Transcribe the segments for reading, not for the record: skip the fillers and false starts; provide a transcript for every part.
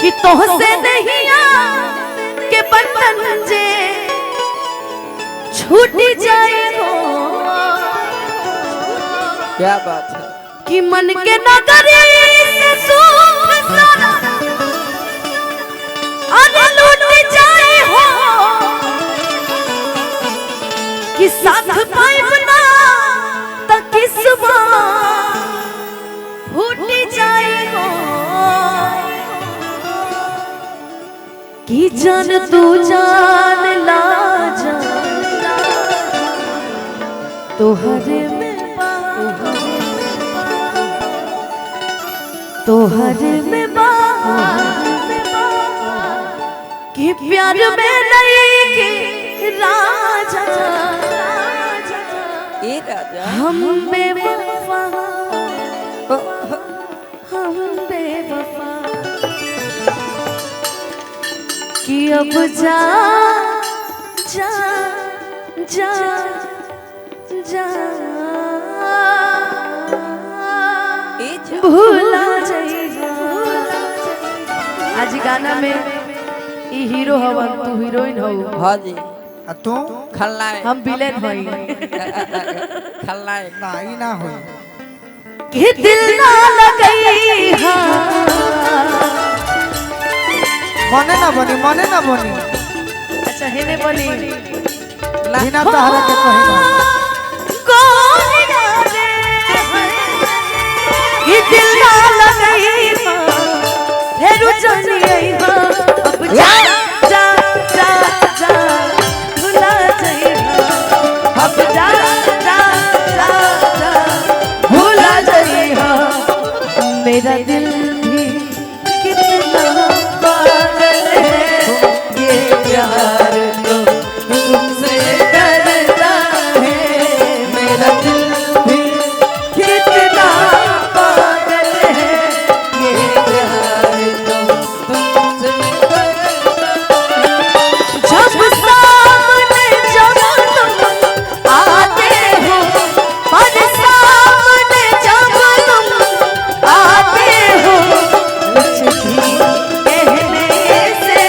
कि तोहसे नहीं के बर्तन जे छूट जाए हो। क्या बात है कि मन के नगरी से सुख सारा अरे लूट जाए हो। कि साथ पाइब ना तो किस्मा फूट जाए हो। कि जान तू जान ला जा तोहरे में तोहरे में कि प्यार में नहीं कि राजा ये राजा हम बेवफा हम बेवफा कि अब जा जा जा जा भूला जाइए। आज गाना में ई हीरो हवन तू हीरोइन हो। हाँ जी तू खलनायक हम विलेन होई। खलनायक ना ही ना हो कि दिल ना लगई हाँ मने ना बनी अच्छा हेने बनी बिना तहरा के कहेगा कि दिल ना लगई हाँ हेरु जानी आई हाँ अब जा जा जा जा भुला जाई हाँ अब जा जा जा जा भुला जाई हाँ। मेरा दिल भी कितना पागल है ये प्यार तो तुमसे डरता है। मेरा दिल भी कितना पागल है ये प्यार तो तुमसे डरता है। जब सामने जब तुम आते हो पर सामने जब तुम आते हो कुछ भी कहने से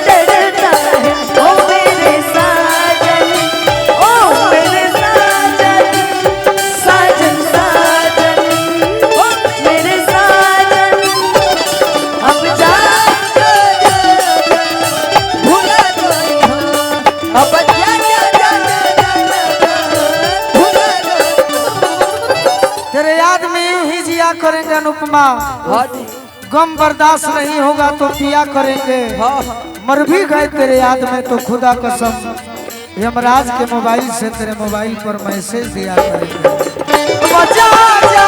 डरता है। ओ मेरे साजन ओ मेरे साजन साजन साजन ओ मेरे साजन अब जा भूला जाई हाँ अब जा भूला जाई। तेरे याद में यूं ही जिया करेंगे अनुपमा। हाँ जी गम बर्दाश्त नहीं होगा तो पिया करेंगे। हाँ हाँ मर भी गए तेरे याद में तो खुदा कसम यमराज के मोबाइल से तेरे मोबाइल पर मैसेज दिया करेंगे। बचा जा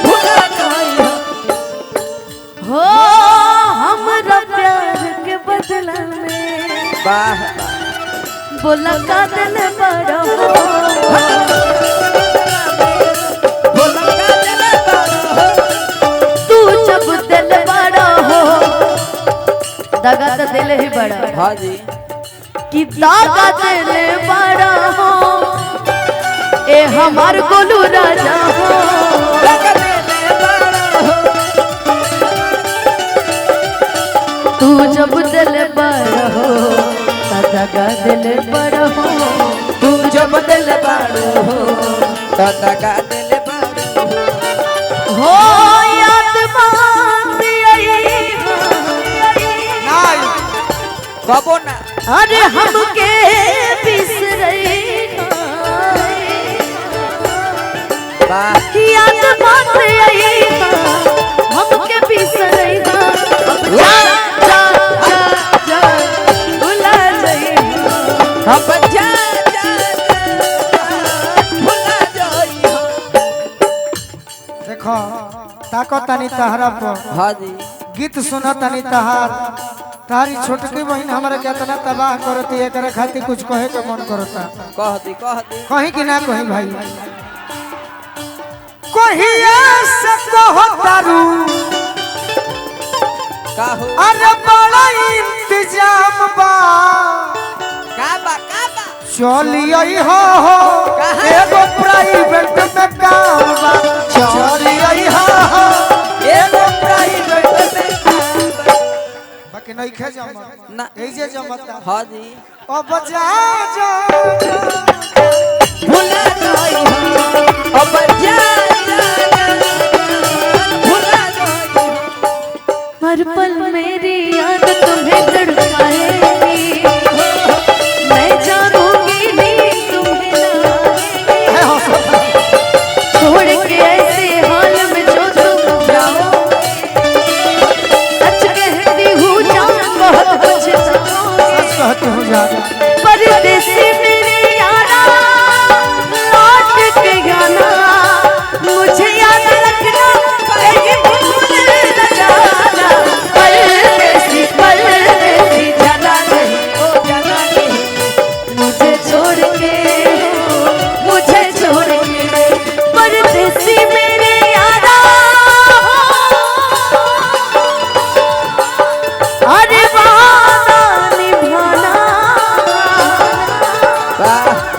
भूला जाई हाँ हो हमरा प्यार के बदला में वाह बोला का दिल बड़ा हो। भूला का दिल बड़ा हो। तू जब दिल बड़ा हो दगा तो दिल ही बड़ा हाँ जी कि दागा दिल बड़ा हो। ए हमार गोलू राजा हो तू जब दिल बड़ा हो दगा दिल बड़ा हो। तू जब दिल बाड़ो हो तो दगा दिल बाड़ो हो याद मांगी आई नहीं कबो ना अरे हमके बिसरई वाह याद मांगी आई हमके बिसरई अब जा जा जा जा भुला जाई अब जा भूला जाई देखो ताको तनी तहरा पर हाँ जी गीत सुना तनी तहार तारी छोटकी बहन हमारे कितना तबाह करती है करे खातिर कुछ कहे के मन करता कह दी कहीं कि ना कहीं भाई कहिया से कहो तारू काहू अरे बड़ा इंतजाम बा का बा चलिए हो एगो प्राइवेट में काम बा चलिए हो एगो प्राइवेट में बाकी नहीं खे जमा ना ए जे जमता हाँ जी अब जा जा भुला गई हो अब जा भुला गई हो हर पल मेरी याद तुम्हें तड़पाएगी मैं जानूंगी नहीं तुम्हें लाएगी छोड़ के ऐसे हाल में जो तुम जाओ सच कहती हूँ जान बहुत कुछ कहते हो जा परदेसी मेरे यारा लौट के आना मुझे याद रखना कहीं भूल न जाना परदेसी जाना नहीं ओ जाना नहीं मुझे छोड़ के परदेसी मेरे यारा अरे वादा निभाना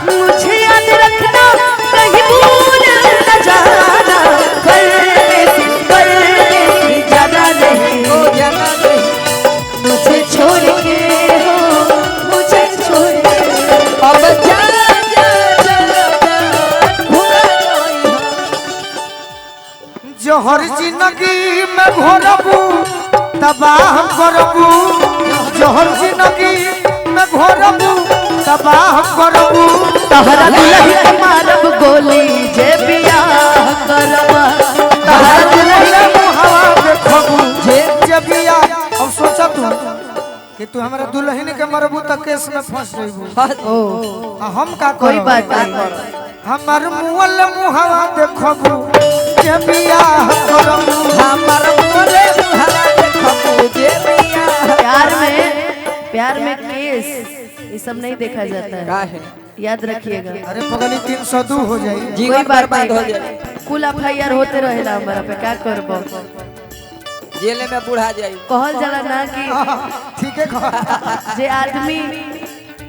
मुझे याद रखना कहीं भूल न जाना परदेसी जाना नहीं ओ जाना नहीं मुझे छोड़ के मुझे छोड़ के अब जा भुला गई हो जोहर जिंदगी में घोरबू तबाह करबू जोहर जिंदगी में घोरबू तबाह करबू तहरा दुल्हन मारब गोली जे बियाह करबा तहरा दुल्हन हवा देखबू जे बिया अब सोचा तू कि तू हमरा दुल्हन के मरबू त केस में फंस जइबू ओ हम का कोई करब? बात नहीं हमर मुअल मुहावा देखबू जे बिया करबू हमार बोले मुहारा देखबू जे बिया प्यार में केस ये सब नहीं देखा जाता है काहे याद रखिएगा अरे पगली 302 हो जाई जीवन बर्बाद हो जाए कुल एफआईआर होते रहेला हमारा पे क्या करबो जेल में बुढ़ा जाई कहल जाला ना कि ठीक है कह जे आदमी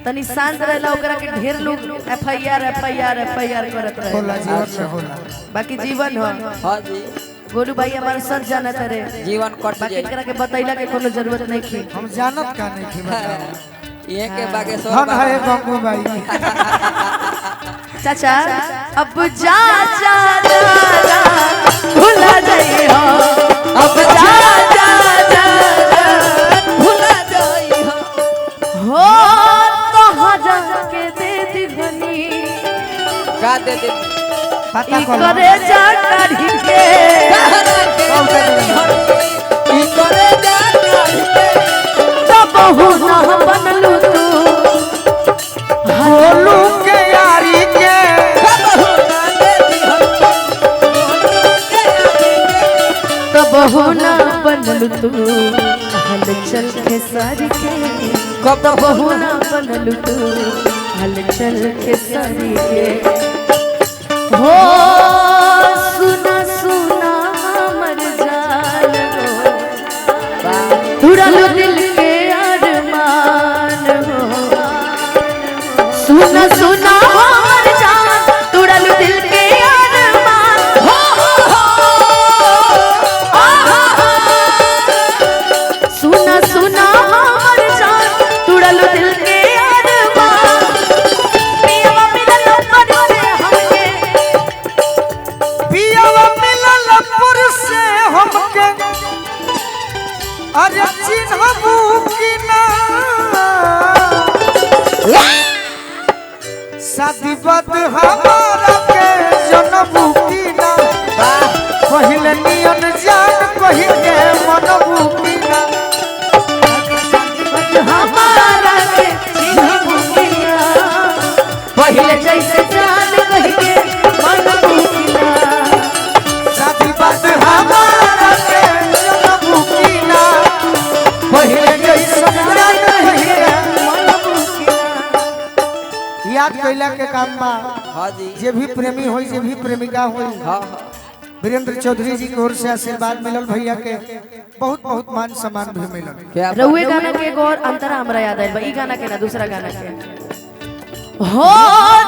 तनी शांत रहेला ओकरा के ढेर लोग एफआईआर करत होला रहे जीवन में होला बाकी जीवन हो हाँ जी गोलू भाई हमारे सर जाना करे जीवन कट बाकी जाई एकरा के बतैला के कोनो जरूरत नहीं थी हम जानत का नहीं थी बताओ ये के बागे सो धन है गंगू भाई चाचा अब जा जा भुला जाइयो अब जा जा भुला गई हो हो तो जाके दे दीवानी का दे दे पता ई कर करे जा काढ़ी के ई करे जा तब हो ना बनलू तू बोलू के यारी के तब हो ना बनलू तू हल चल के सारी के कब तब हो ना बनलू तू हल चल के सारी के हो सुना सुना मर जान हो तुरलू दिल के अरमान हो सुना सुना मर जान तुरलू दिल के अरमान हो सुना सुना मर जान तुरलू दिल के अरमान पियवा मिलल पर से हमके पियावा मिलल पुर से हमके अरे चिन्हबू कि ना शादी बात हमारा के जनबू कि ना पहले नियन जान कही के मनबू कि ना हमारा के चिन्हबू कि ना पहिले जैसे जान कह के मन बुकिना शादी बात हमारा के जनबू कि ना पहले जैसे जान कही के मनबू कि ना याद कैला के काम बा हाँ जी जे भी प्रेमी होई जे भी प्रेमिका होई हाँ वीरेंद्र चौधरी जी की ओर से आशीर्वाद मिलल भैया के बहुत बहुत मान सम्मान भी मिलल क्या रउए गाना के एगो और अंतर हमरा याद आइल बा ई गाना के ना दूसरा गाना के हो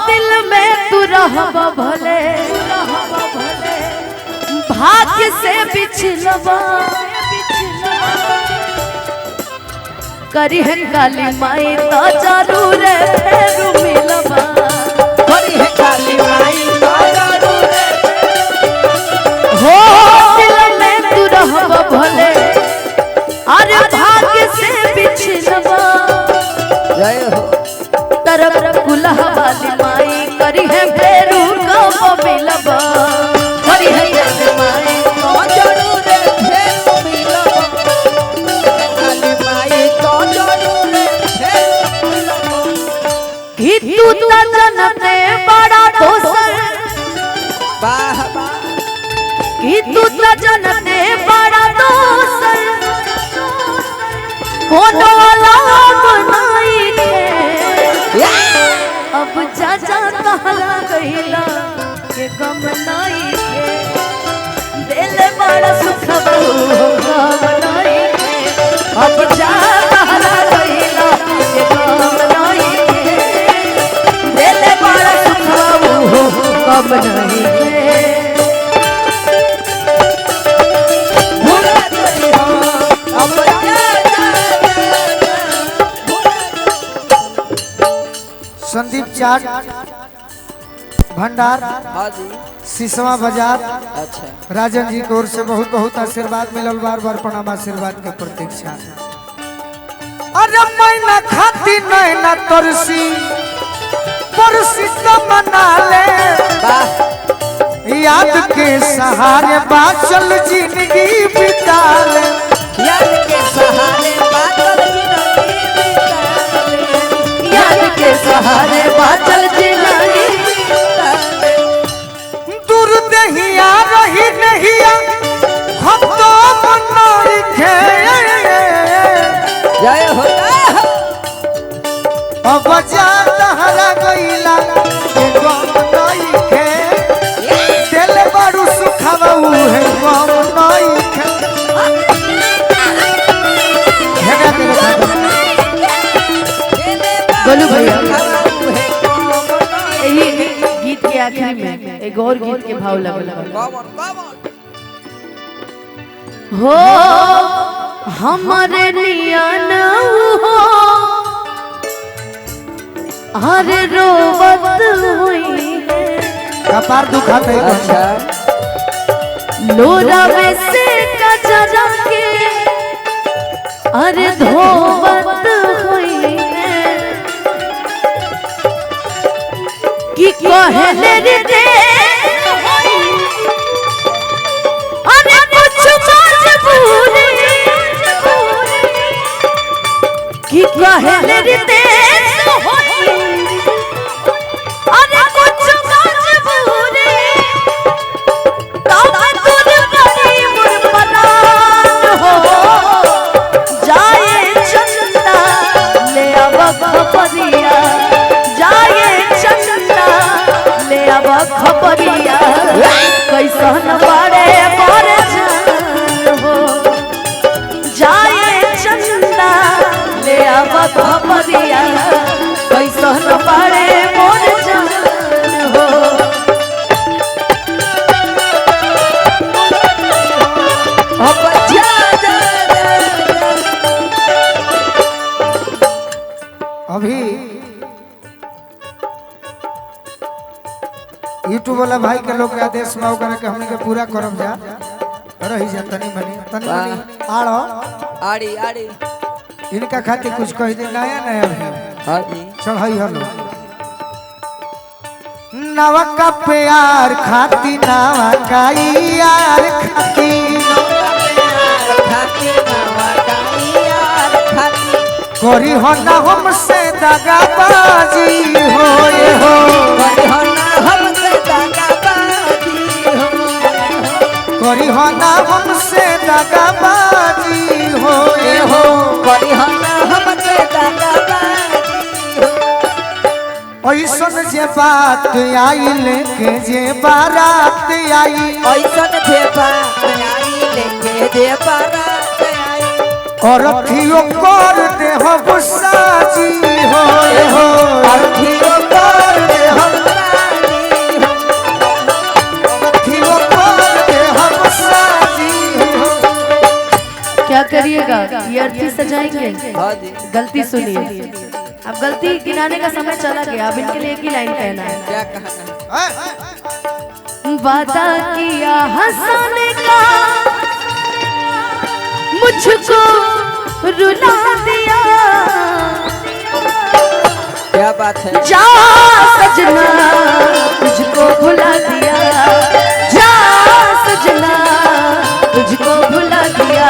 दिल में तू रहब भले भाग्य से बिछलबा करी है काली माई तो जरूर फेरू मिलबा करी है काली माई तो जरूर हो दिल में तू रहब भले अरे भाग्य से बिछलबा जय हो तरफ कुल्हा वाली माई करी है फेरू कब मिलबा करी है काली माई तो जरूर फेरू मिलबा काली माई तो जरूर फेरू मिलबा कि तू त जनते बड़ा दोसर वाह वाह कि तू त जनते बड़ा दोसर कोनो लाभ नहीं के अब जा जा कहला गइला के गम नहीं के दिल बड़ा सुख गम नहीं के अब जा कहला गइला के गम नहीं के दिल बड़ा सुख गम नहीं के भूला चली हो अब संदीप चाट भंडार हाँ जी सिसवा बाजार अच्छा राजन जी की ओर से बहुत बहुत आशीर्वाद मिलल बार बार प्रणाम आशीर्वाद के प्रतीक्षा अरे मैना खाती नैना तरसी परसी तो मना ले वाह याद के सहारे बाचल जिंदगी बिता ले याद के सहारे बादल जिंदगी बिता ले याद के सहारे बादल जिंदगी दूर दहिया रही नहिया हम तो मनाई खे जय हो अब जा तहरा गइला के गम नहीं खे दिल बड़ू सुखवाऊ है गम नहीं खे हेगा तेरे खातिर बोलू भैया यही गीत के आखिर में एक और गीत के भाव लगल हो हमारे नियन हो अरे रोवत हुई है कपार दुखाता है अच्छा लोरा में से कजरा के अरे धोवत हुई है कि कहले रे दे अरे कुछ मजबूरी कि कहले रे दे अरे कुछ मजबूरी तब तुर बड़ी मुरमरान हो जाए चंदा ले अब खबरिया जाए चंदा ले अब खबरिया कैसन बड़े बड़े जान हो जाए चंदा ले अब खबरिया कैसन बड़े बड़े जान हो अब जा अभी यूट्यूब वाला भाई के लोग के आदेश में होकर के हमने के पूरा करब जा रही जा तनी मनी आड़ो आड़ी आड़ी इनका खातिर कुछ कह दे नया नया है हाँ जी चढ़ाई हलो नवा का प्यार खाती नवा का यार खाती खाती नवा गाई यार खाती करी हो ना हमसे दगाबाजी हो ये हो करी हो ना हमसे दगाबाजी हो करी हो ना हमसे दगाबाजी हो ये हो करी हो ना हमसे दगाबाजी हो ऐसन जे बात आई लेके जे बारात आई ऐसन जे बात आई लेके जे बारात आई और अखियों कर दे हो गुस्सा जी हो ये हो अखियों कर दे हम रानी हो अखियों कर दे हो गुस्सा जी हो क्या करिएगा ये अर्थी से जाएंगे। हाँ जी गलती सुनिए, अब गलती गिनाने का समय चला गया, अब इनके लिए एक ही लाइन कहना है। क्या कहना है? वादा किया हंसाने का, मुझको रुला दिया। क्या बात है? जा सजना तुझको भुला दिया, जा सजना तुझको भुला दिया।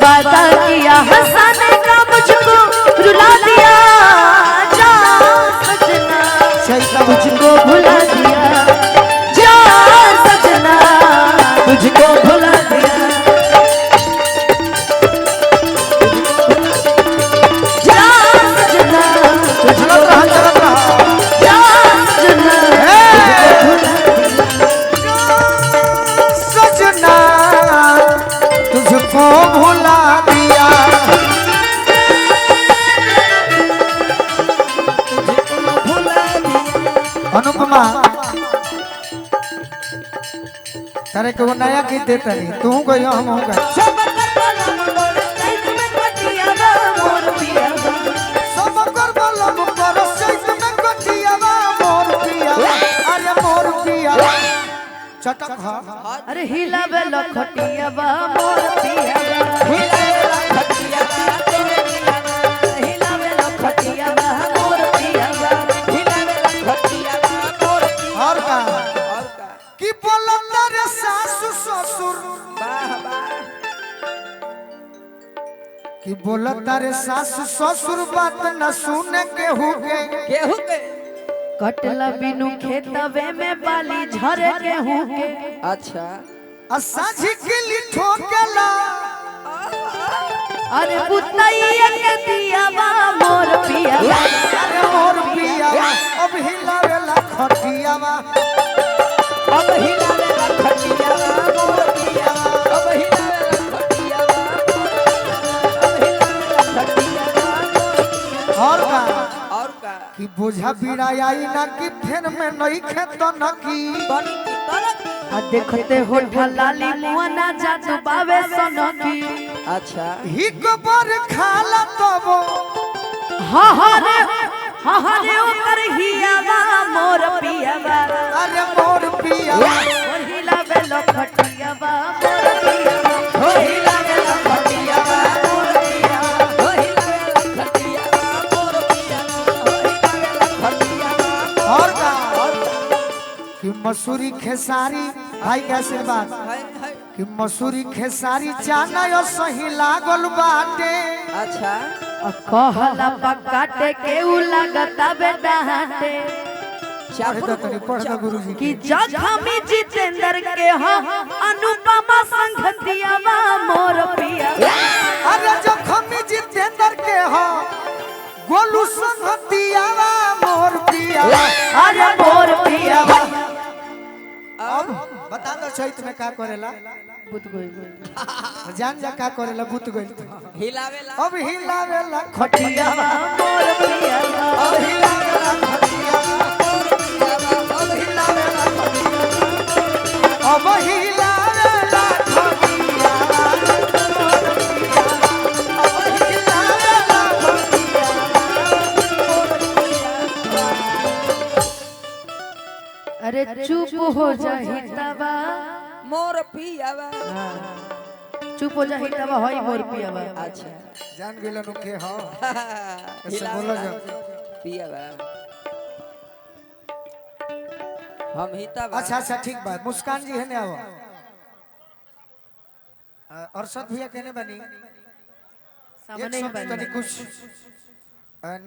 वादा किया हंसाने का, मुझको रुला दिया। जा सजना तुझको भुला दिया, जा सजना तुझको भुला दिया। जा सजना तुझको चलत रहा जा सजना सजना तुझको भुला दिया। अनुपमा तारे को नया गीत देता नहीं, तू कोई हम होगा। सब कर बलम कर सैत में कटियावा मोर पियावा, अरे मोर पियावा चटक हा। अरे हिला बेलो खटिया बा मोर पिया बा, हिला बेलो खटिया बा मोर पिया बा। और का और का? कि बोलत रे सासु ससुर, वाह वाह कि बोलत रे सासु ससुर बात न सुने केहू के। केहू के? कटला बिनु खेतवे में बाली झरे गेहूं के। अच्छा असाझी के लिठो केला, अरे बुतैया के दिया बा मोर पिया बा। अरे मोर पियावा अब हिलावेला खटियावा। अब हिलावेला खटियावा मोर पियावा, अब हिलावेला खटियावा मोर पियावा, अब हिलावेला खटियावा मोर पियावा। और का और का? कि बोझा बीड़ा आई ना कि फेन में नहीं खेत न की। आ देखते हो ढलाली मुआ ना जात बावे सनकी। अच्छा ही गोबर खाला तबो, हरे ओकर हिया बा मोर पिया बा। अरे मोर पियावा और हिला बेलो खटिया बा मोर पिया बा। हो हिलावेला खटियावा मोर पियावा, हो हिलावेला खटियावा मोर पियावा, हो हिलावेला खटियावा मोर। और का और का? कि मसूरी खेसारी भाई के आशीर्वाद, हाय हाय। कि मसूरी खेसारी जाना यो सही लागल बाटे। अच्छा कहला पकाटे के उ लागता बेटा हाटे। पढ़ दो तनी, पढ़ दो गुरुजी कि जखमी जितेंद्र के हो अनुपमा संगतिया बा मोर पिया बा। अरे जो खमी जितेंद्र के हो गोलू संगतियावा मोर पियावा। अरे मोर पिया बा। अब बता दो चैत में का करेला, बुत गई जान जा का करेला बुत गइल। हिलावेला अब हिलावेला खटिया बा मोर पिया बा। अब हिलावेला खटियावा, अब हिलावेला खटियावा, अब हिलावेला खटियावा मोर पियावा, अब हिलावेला अरे चुप हो जाही तबा, मोर पियावा। चुप हो जाही तबा होई मोर पिया बा। अच्छा जान गेलन के हो ऐसे हिलावेला बोलो जा। पियावा हम हिता बा। अच्छा अच्छा ठीक बात। मुस्कान जी है ने आओ। अरशद भैया कहने बनी सामने एक ही शब्द बनी। तनी कुछ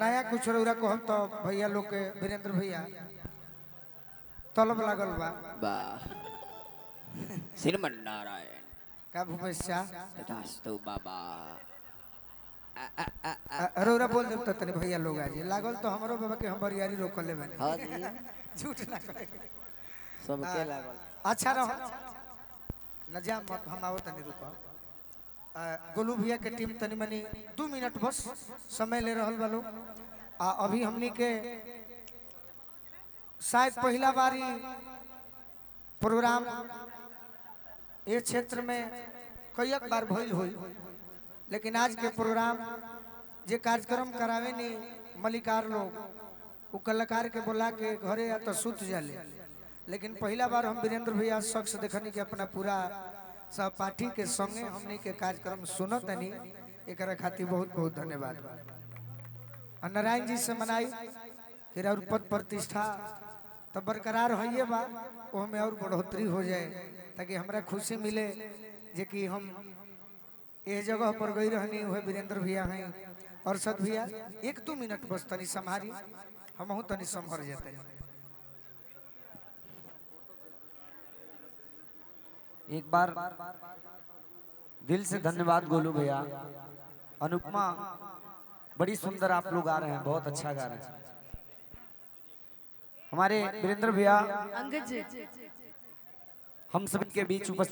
नया कुछ रउरा को हम तो भैया लोग के वीरेंद्र भैया तलब लागल बा वाह श्रीमन नारायण का भूपेश शाह तथास्तु बाबा। रउरा बोल देब तो तनी भैया लोग आज लागल तो हमरो बाबा के हम बरियारी रोकले बने। हाँ जी झूठ ना करे। सबके लागल। अच्छा रहो न जा मत, हम आओ तनी रुको। गोलू भैया के टीम तनी मनी 2 मिनट बस समय ले रहल बालो। अभी हमनी के शायद पहला बारी प्रोग्राम ये क्षेत्र में कई बार भइल होई, लेकिन आज के प्रोग्राम जे कार्यक्रम करावे नहीं मलिकार लोग वो कलाकार के बुला के घरे या तो सुत जाले, लेकिन पहला बार हम वीरेंद्र भैया शख्स देखनी के अपना पूरा सहपाठी के संगे हमने के कार्यक्रम सुनत नहीं, एक खातिर बहुत बहुत धन्यवाद। और नारायण जी से मनाई कि और पद प्रतिष्ठा तो बरकरार होइए बा, वो में और बढ़ोतरी हो जाए, ताकि हमरा खुशी मिले जे कि हम ये जगह पर गई रहनी हुए वीरेंद्र भैया हैं और सद भैया 1-2 मिनट बस तनी संभारी, हम तनी संभर जाते। एक बार दिल से धन्यवाद गोलू भैया। अनुपमा बड़ी सुंदर आप लोग गा रहे हैं, बहुत अच्छा गा रहे हैं। हमारे वीरेंद्र भैया अंगद जी हम सबके बीच उपस्थित